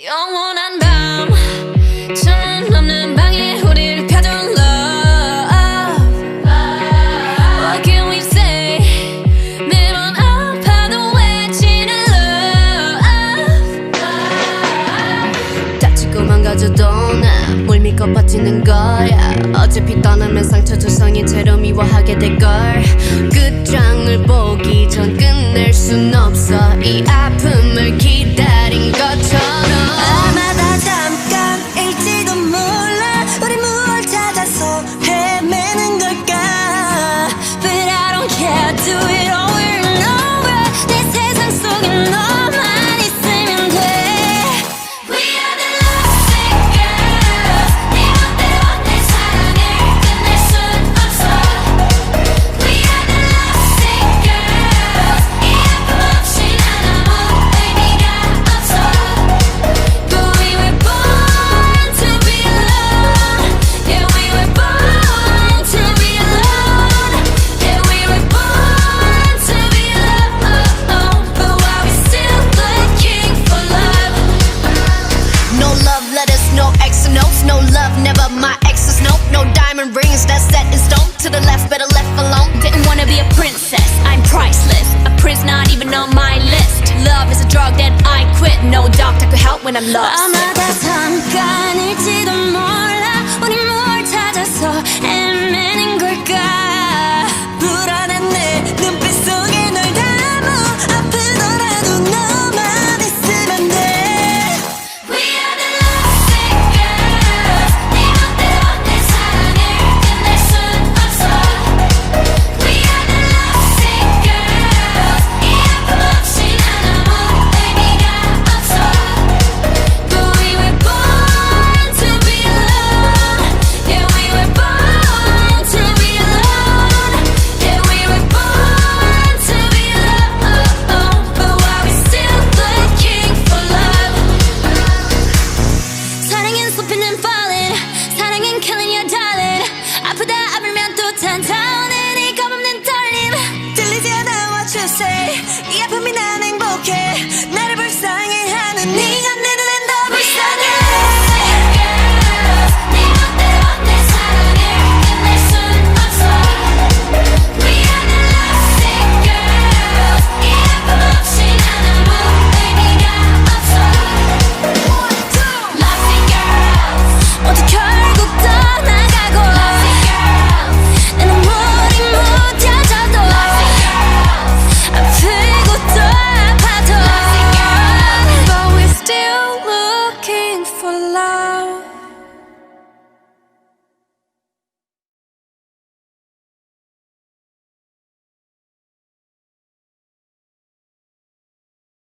영원한 밤 천은 없는 방에 우리를 가둔 love. What can we say? 매번 아파도 외치는 love. 다치고 망가져도 난 뭘 믿고 버티는 거야. 어차피 떠나면 상처 조성인 채로 미워하게 될걸. 끝장을 보기 전 끝낼 순 없어. 이 아픔을 기다린 것처럼. 아마 다 잠깐일지도 몰라. 우리 무얼 찾아서 헤매는 걸까. But I don't care, do it over and over. 내 세상 속에 너만 있으면 돼. We are the lovesick girls. 네 멋대로 내 사랑을 끝낼 순 없어. We are the lovesick girls. 이 아픔 없이 난 아무 의미가 없어. But we were born to be alone. Yeah, we were born to be alone. Yeah, we were born to be alone. But why we still looking for love? No love letters, no X notes. No love, never my exes, no. No diamond rings, that's set in stone. To the left, better left alone. Didn't wanna be a princess, I'm priceless. A prince not even on my list. Love is a drug that I quit. No doctor could help when I'm lost.